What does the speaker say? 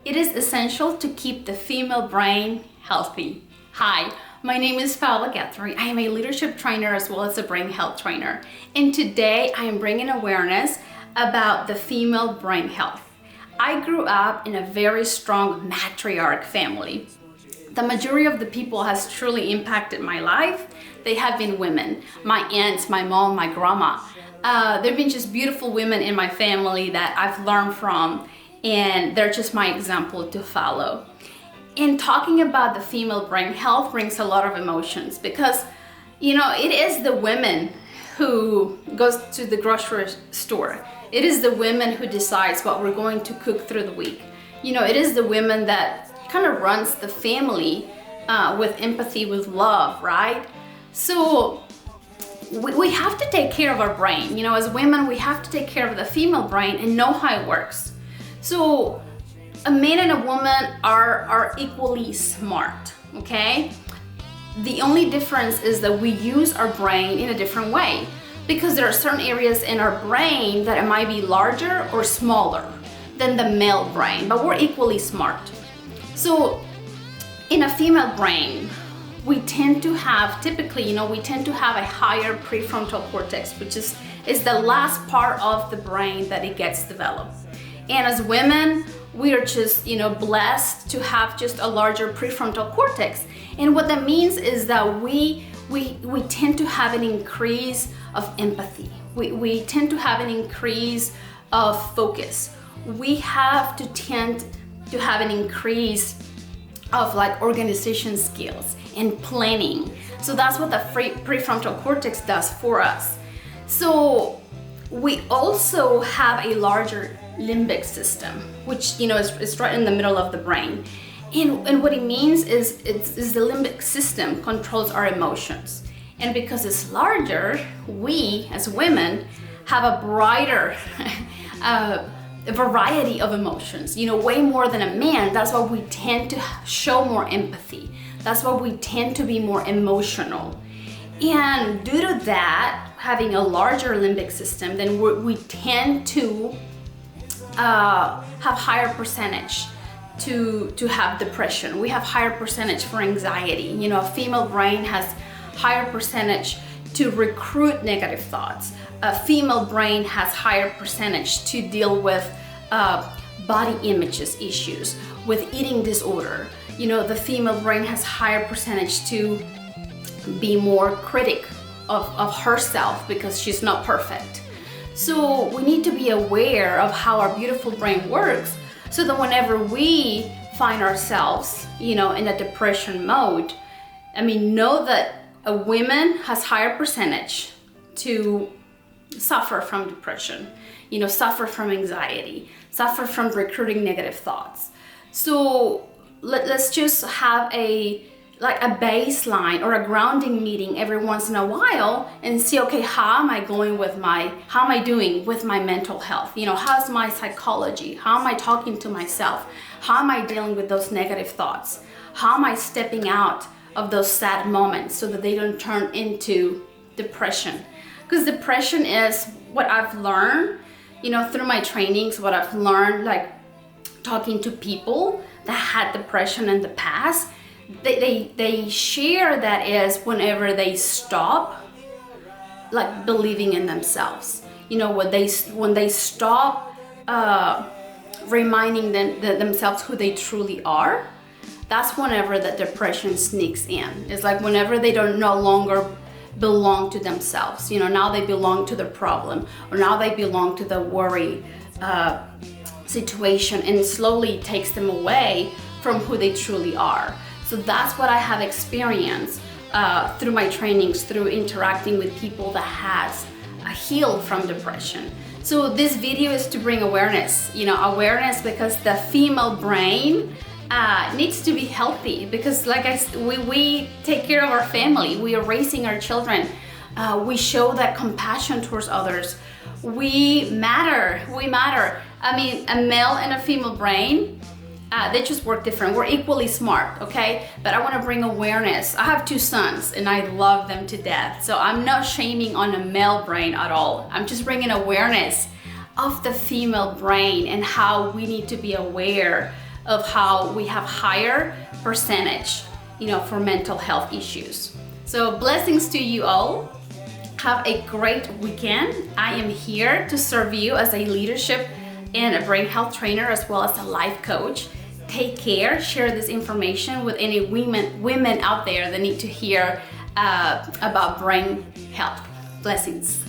It is essential to keep the female brain healthy. Hi, my name is Paula Guthrie. I am a leadership trainer as well as a brain health trainer. And today I am bringing awareness about the female brain health. I grew up in a very strong matriarch family. The majority of the people has truly impacted my life. They have been women, my aunts, my mom, my grandma. There have been just beautiful women in my family that I've learned from, and they're just my example to follow. And talking about the female brain health brings a lot of emotions because, it is the women who goes to the grocery store. It is the women who decides what we're going to cook through the week. It is the women that kind of runs the family with empathy, with love, right? So we have to take care of our brain. As women, we have to take care of the female brain and know how it works. So a man and a woman are equally smart, okay? The only difference is that we use our brain in a different way because there are certain areas in our brain that it might be larger or smaller than the male brain, but we're equally smart. So in a female brain, we tend to have, we tend to have a higher prefrontal cortex, which is the last part of the brain that it gets developed. And as women, we are just, blessed to have just a larger prefrontal cortex. And what that means is that we tend to have an increase of empathy. We tend to have an increase of focus. We have to tend to have an increase of organization skills and planning. So that's what the prefrontal cortex does for us. So we also have a larger limbic system, which is right in the middle of the brain. And what it means is the limbic system controls our emotions. And because it's larger, we as women have a brighter variety of emotions, way more than a man. That's why we tend to show more empathy. That's why we tend to be more emotional. And due to that, having a larger limbic system, then we tend to have higher percentage to have depression. We have higher percentage for anxiety. A female brain has higher percentage to recruit negative thoughts. A female brain has higher percentage to deal with body images issues, with eating disorder. The female brain has higher percentage to be more critic of herself because she's not perfect. So we need to be aware of how our beautiful brain works so that whenever we find ourselves, in a depression mode, know that a woman has higher percentage to suffer from depression, suffer from anxiety, suffer from recruiting negative thoughts. So let's just have a baseline or a grounding meeting every once in a while and see, okay, how am I doing with my mental health? How's my psychology? How am I talking to myself? How am I dealing with those negative thoughts? How am I stepping out of those sad moments so that they don't turn into depression? Because depression is what I've learned, through my trainings, what I've learned, talking to people that had depression in the past. They share that is whenever they stop believing in themselves. When they stop reminding themselves who they truly are, that's whenever the depression sneaks in. It's whenever they don't no longer belong to themselves. Now they belong to the problem, or now they belong to the worry situation, and it slowly takes them away from who they truly are. So that's what I have experienced through my trainings, through interacting with people that has healed from depression. So this video is to bring awareness, awareness because the female brain needs to be healthy because we take care of our family, we are raising our children, we show that compassion towards others, we matter. A male and a female brain, they just work different. We're equally smart, okay? But I want to bring awareness. I have 2 sons and I love them to death. So I'm not shaming on a male brain at all. I'm just bringing awareness of the female brain and how we need to be aware of how we have higher percentage, for mental health issues. So blessings to you all. Have a great weekend. I am here to serve you as a leadership and a brain health trainer, as well as a life coach. Take care. Share this information with any women out there that need to hear about brain health. Blessings.